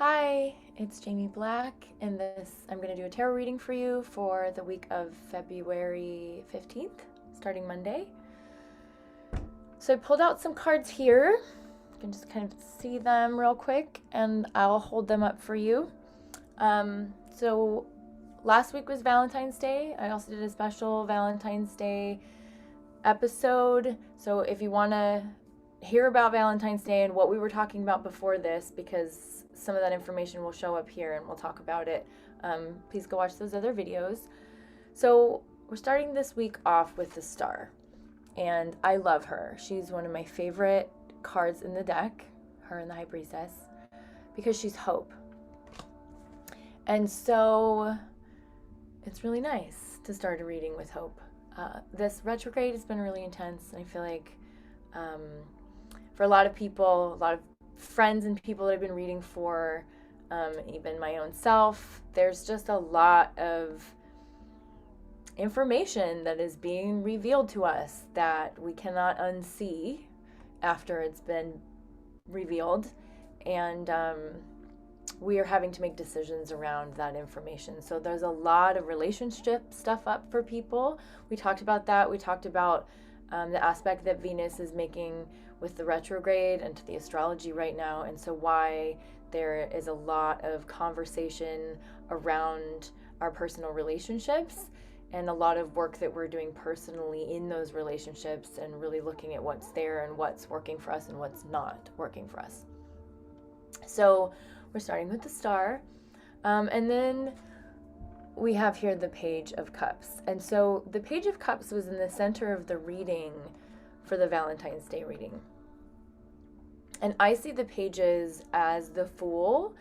Hi, it's Jaime Black, and I'm going to do a tarot reading for you for the week of February 15th, starting Monday. So I pulled out some cards here. You can just kind of see them real quick, and I'll hold them up for you. So last week was Valentine's Day. I also did a special Valentine's Day episode. So if you want to hear about Valentine's Day and what we were talking about before this, because some of that information will show up here and we'll talk about it, please go watch those other videos. So we're starting this week off with the Star, and I love her. She's one of my favorite cards in the deck, her and the High Priestess, because she's hope. And so it's really nice to start a reading with hope. This retrograde has been really intense, and I feel like for a lot of people, a lot of friends and people that I've been reading for, even my own self, there's just a lot of information that is being revealed to us that we cannot unsee after it's been revealed, and we are having to make decisions around that information. So there's a lot of relationship stuff up for people. We talked about that. We talked about the aspect that Venus is making with the retrograde and to the astrology right now, and so why there is a lot of conversation around our personal relationships and a lot of work that we're doing personally in those relationships and really looking at what's there and what's working for us and what's not working for us. So we're starting with the Star, and then we have here the Page of Cups. And so the Page of Cups was in the center of the reading for the Valentine's Day reading. And I see the pages as the Fool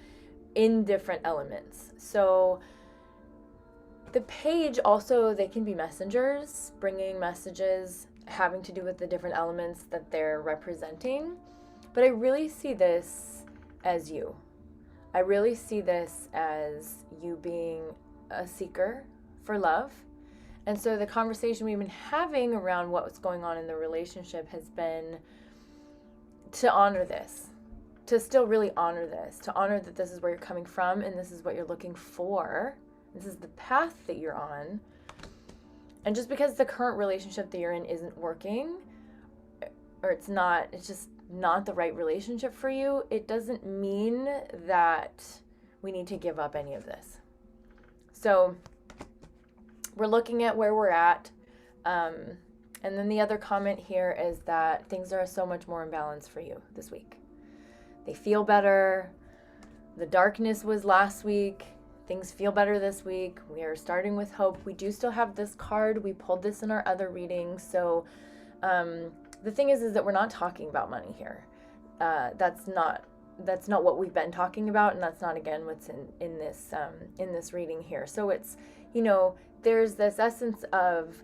in different elements. So the page also, they can be messengers, bringing messages having to do with the different elements that they're representing. But I really see this as you. I really see this as you being a seeker for love. And so the conversation we've been having around what's going on in the relationship has been to honor this, to still really honor this, to honor that this is where you're coming from and this is what you're looking for. This is the path that you're on. And just because the current relationship that you're in isn't working, or it's just not the right relationship for you, it doesn't mean that we need to give up any of this. So we're looking at where we're at. And then the other comment here is that things are so much more in balance for you this week. They feel better. The darkness was last week. Things feel better this week. We are starting with hope. We do still have this card. We pulled this in our other readings. So the thing is that we're not talking about money here. That's not what we've been talking about, and that's not, again, what's in this reading here. So it's, there's this essence of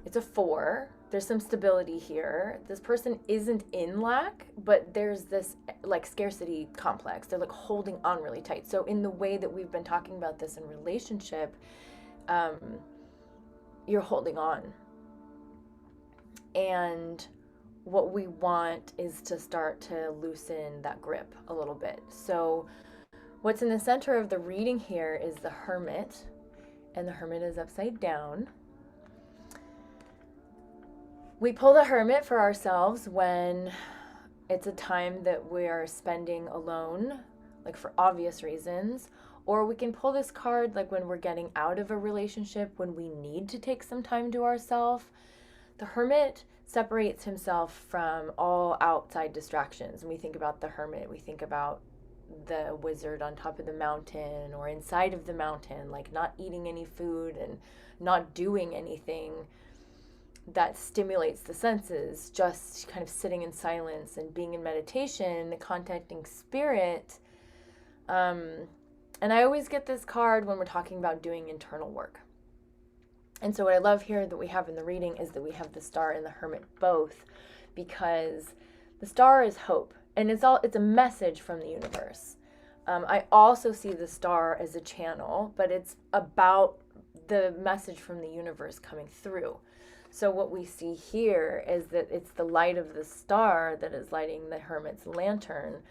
it's a 4. There's some stability here. This person isn't in lack, but there's this like scarcity complex. They're like holding on really tight. So in the way that we've been talking about this in relationship, you're holding on. And what we want is to start to loosen that grip a little bit. So what's in the center of the reading here is the Hermit, and the Hermit is upside down. We pull the Hermit for ourselves when it's a time that we are spending alone, like for obvious reasons, or we can pull this card like when we're getting out of a relationship, when we need to take some time to ourselves. The Hermit separates himself from all outside distractions. When we think about the Hermit, we think about the wizard on top of the mountain or inside of the mountain, like not eating any food and not doing anything that stimulates the senses, just kind of sitting in silence and being in meditation, contacting spirit. And I always get this card when we're talking about doing internal work. And so what I love here that we have in the reading is that we have the Star and the Hermit both, because the Star is hope, and it's a message from the universe. I also see the Star as a channel, but it's about the message from the universe coming through. So what we see here is that it's the light of the Star that is lighting the Hermit's lantern,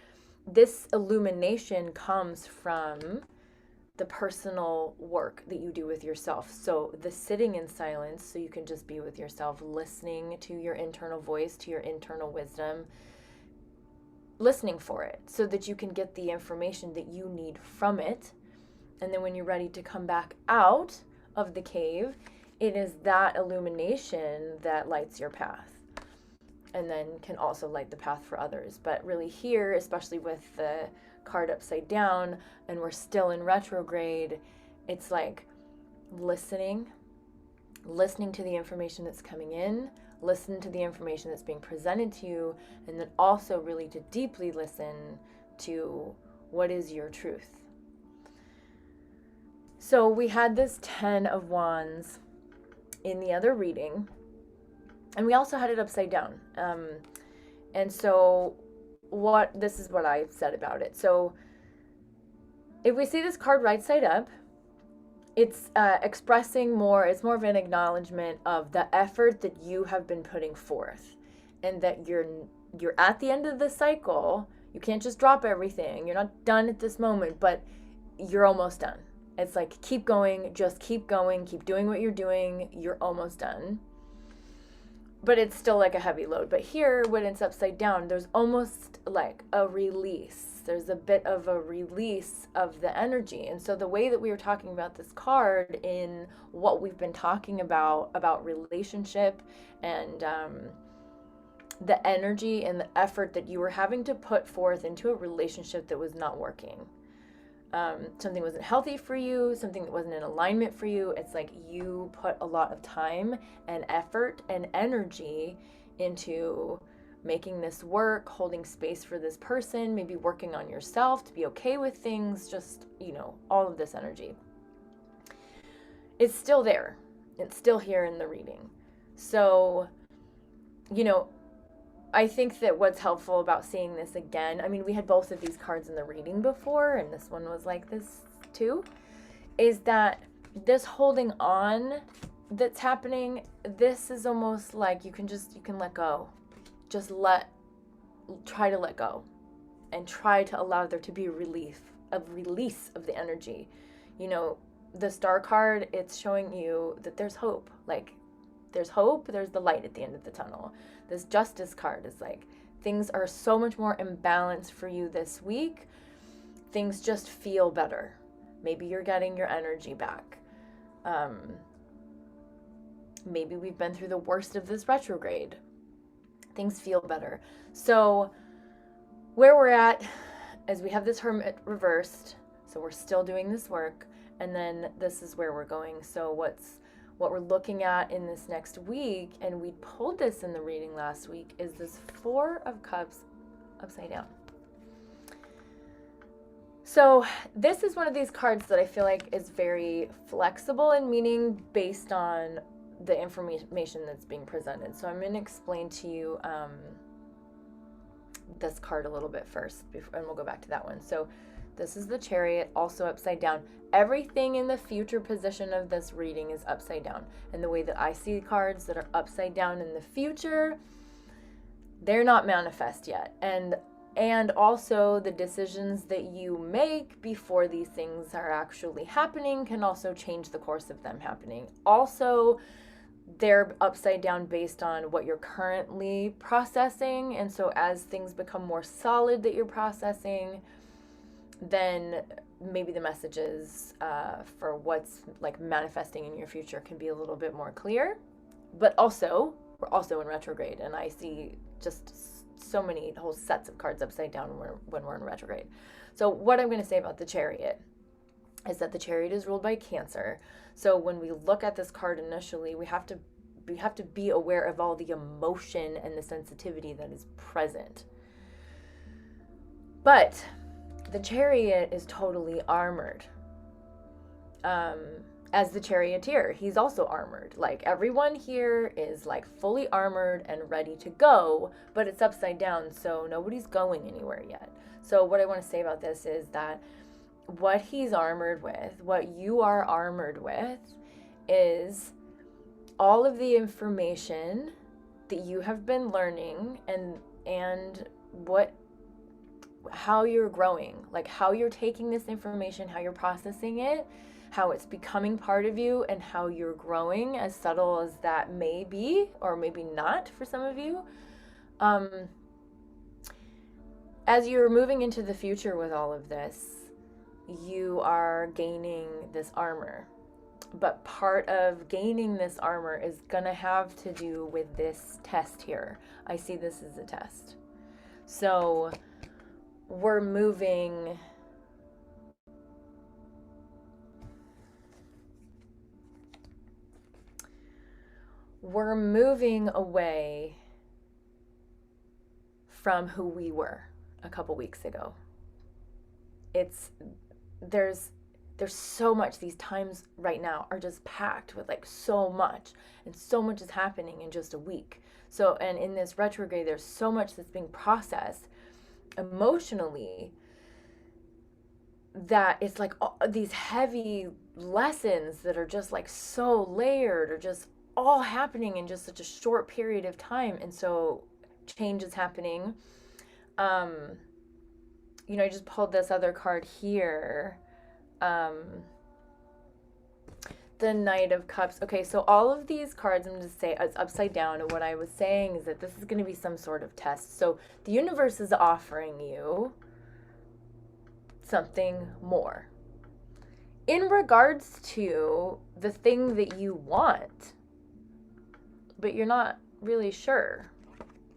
this illumination comes from the personal work that you do with yourself. So the sitting in silence, so you can just be with yourself, listening to your internal voice, to your internal wisdom, listening for it so that you can get the information that you need from it. And then when you're ready to come back out of the cave, it is that illumination that lights your path and then can also light the path for others. But really here, especially with the card upside down and we're still in retrograde, it's like listening to the information that's coming in, listen to the information that's being presented to you, and then also really to deeply listen to what is your truth. So we had this 10 of Wands in the other reading, and we also had it upside down. And so this is what I said about it. So if we see this card right side up, it's expressing more, it's more of an acknowledgement of the effort that you have been putting forth, and that you're at the end of the cycle. You can't just drop everything. You're not done at this moment, but you're almost done. It's like, keep going, just keep going, keep doing what you're doing. You're almost done. But it's still like a heavy load. But here, when it's upside down, there's almost like a release. There's a bit of a release of the energy. And so the way that we were talking about this card in what we've been talking about relationship and the energy and the effort that you were having to put forth into a relationship that was not working. Something wasn't healthy for you, something that wasn't in alignment for you. It's like you put a lot of time and effort and energy into making this work, holding space for this person, maybe working on yourself to be okay with things, just, all of this energy. It's still there. It's still here in the reading. So, I think that what's helpful about seeing this again, we had both of these cards in the reading before, and this one was like this too, is that this holding on that's happening, this is almost like you can let go. Try to let go and try to allow there to be a release of the energy. The Star card, it's showing you that there's hope. Like, there's hope, there's the light at the end of the tunnel. This Justice card is like, things are so much more imbalanced for you this week. Things just feel better. Maybe you're getting your energy back. Maybe we've been through the worst of this retrograde. Things feel better. So where we're at is we have this Hermit reversed. So we're still doing this work. And then this is where we're going. So what we're looking at in this next week, and we pulled this in the reading last week, is this Four of Cups upside down. So this is one of these cards that I feel like is very flexible in meaning based on the information that's being presented. So I'm going to explain to you this card a little bit first, and we'll go back to that one. So this is the Chariot, also upside down. Everything in the future position of this reading is upside down. And the way that I see cards that are upside down in the future, they're not manifest yet. And also the decisions that you make before these things are actually happening can also change the course of them happening. Also, they're upside down based on what you're currently processing. And so as things become more solid that you're processing, then maybe the messages for what's like manifesting in your future can be a little bit more clear. But also, we're also in retrograde, and I see just so many whole sets of cards upside down when we're in retrograde. So what I'm going to say about the Chariot is that the Chariot is ruled by Cancer. So when we look at this card initially, we have to be aware of all the emotion and the sensitivity that is present. But the Chariot is totally armored. As the charioteer, he's also armored. Like, everyone here is like fully armored and ready to go, but it's upside down, so nobody's going anywhere yet. So what I want to say about this is that what he's armored with, what you are armored with, is all of the information that you have been learning and what how you're growing, like how you're taking this information, how you're processing it, how it's becoming part of you, and how you're growing, as subtle as that may be, or maybe not for some of you. As you're moving into the future with all of this, you are gaining this armor. But part of gaining this armor is going to have to do with this test here. I see this as a test. So we're moving away from who we were a couple weeks ago. There's so much. These times right now are just packed with like so much, and so much is happening in just a week. So, and in this retrograde, there's so much that's being processed emotionally that it's like these heavy lessons that are just like so layered, or just all happening in just such a short period of time. And so change is happening. I just pulled this other card here. The Knight of Cups. Okay, so all of these cards, I'm going to say it's upside down, and what I was saying is that this is going to be some sort of test. So the universe is offering you something more in regards to the thing that you want, but you're not really sure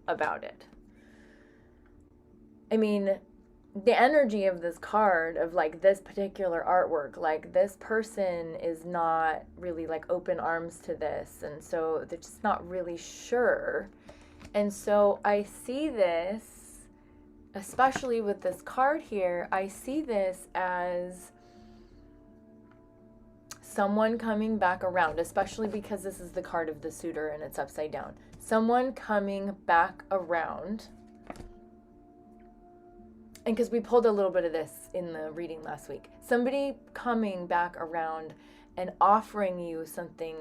about it. I mean, the energy of this card, of like this particular artwork, like this person is not really like open arms to this, and so they're just not really sure. And so I see this, especially with this card here, I see this as someone coming back around, especially because this is the card of the suitor and it's upside down. Someone coming back around. And because we pulled a little bit of this in the reading last week. Somebody coming back around and offering you something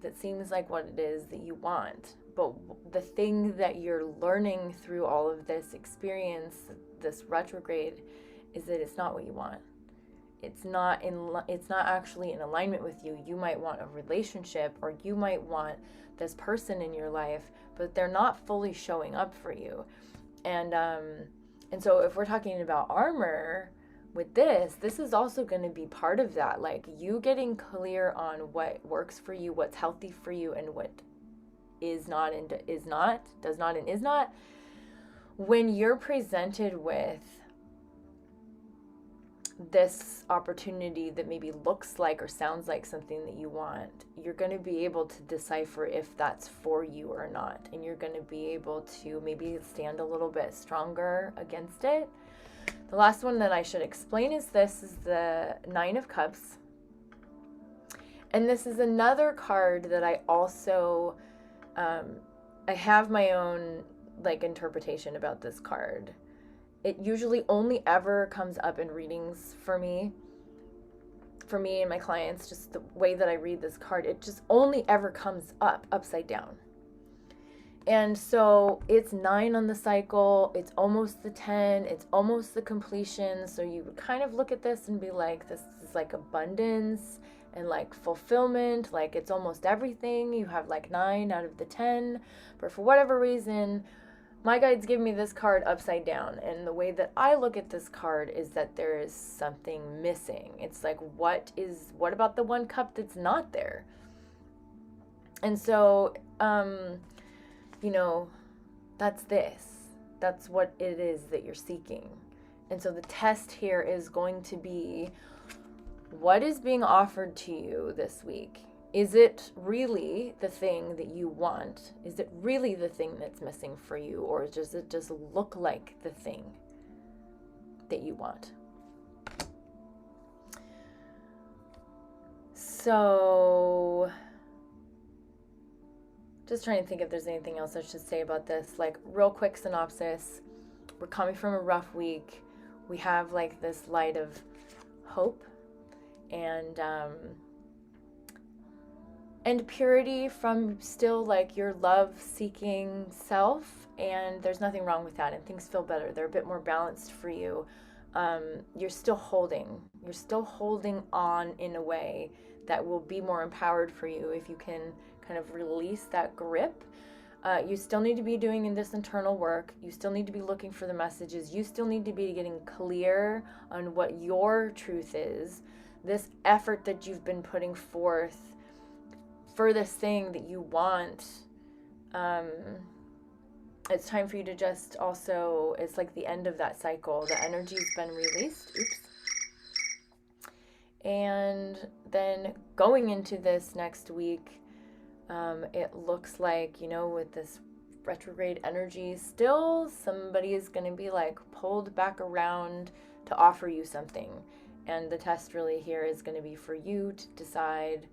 that seems like what it is that you want. But the thing that you're learning through all of this experience, this retrograde, is that it's not what you want. It's not actually in alignment with you. You might want a relationship, or you might want this person in your life, but they're not fully showing up for you. And so if we're talking about armor with this is also going to be part of that. Like you getting clear on what works for you, what's healthy for you, and what is not and is not, does not and is not. When you're presented with this opportunity that maybe looks like or sounds like something that you want, you're going to be able to decipher if that's for you or not, and you're going to be able to maybe stand a little bit stronger against it. The last one that I should explain is the Nine of Cups, and this is another card that I also I have my own like interpretation about this card. It usually only ever comes up in readings for me and my clients, just the way that I read this card, it just only ever comes up upside down. And so it's 9 on the cycle, it's almost the 10, it's almost the completion. So you would kind of look at this and be like, this is like abundance and like fulfillment, like it's almost everything. You have like 9 out of the 10, but for whatever reason, my guides give me this card upside down, and the way that I look at this card is that there is something missing. It's like, what about the one cup that's not there? And so, that's what it is that you're seeking. And so the test here is going to be, what is being offered to you this week? Is it really the thing that you want? Is it really the thing that's missing for you? Or does it just look like the thing that you want? So, just trying to think if there's anything else I should say about this. Like, real quick synopsis. We're coming from a rough week. We have like this light of hope. And, and purity from still like your love-seeking self, and there's nothing wrong with that, and things feel better. They're a bit more balanced for you. You're still holding on in a way that will be more empowered for you if you can kind of release that grip. You still need to be doing this internal work. You still need to be looking for the messages. You still need to be getting clear on what your truth is. This effort that you've been putting forth for this thing that you want, it's time for you to just also, it's like the end of that cycle. The energy's been released. Oops. And then going into this next week, it looks like, with this retrograde energy, still somebody is going to be like pulled back around to offer you something. And the test really here is going to be for you to decide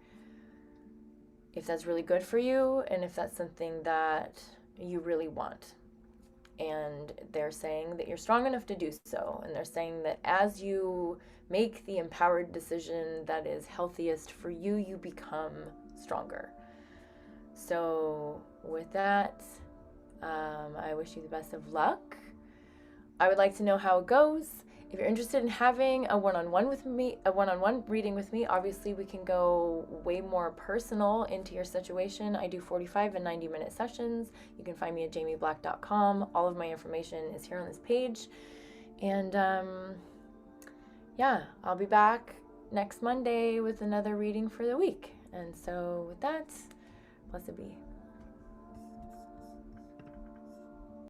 if that's really good for you and if that's something that you really want. And they're saying that you're strong enough to do so. And they're saying that as you make the empowered decision that is healthiest for you, you become stronger. So with that, I wish you the best of luck. I would like to know how it goes. If you're interested in having a one-on-one reading with me, obviously we can go way more personal into your situation. I do 45 and 90-minute sessions. You can find me at jaimeblack.com. All of my information is here on this page. And I'll be back next Monday with another reading for the week. And so with that, blessed be.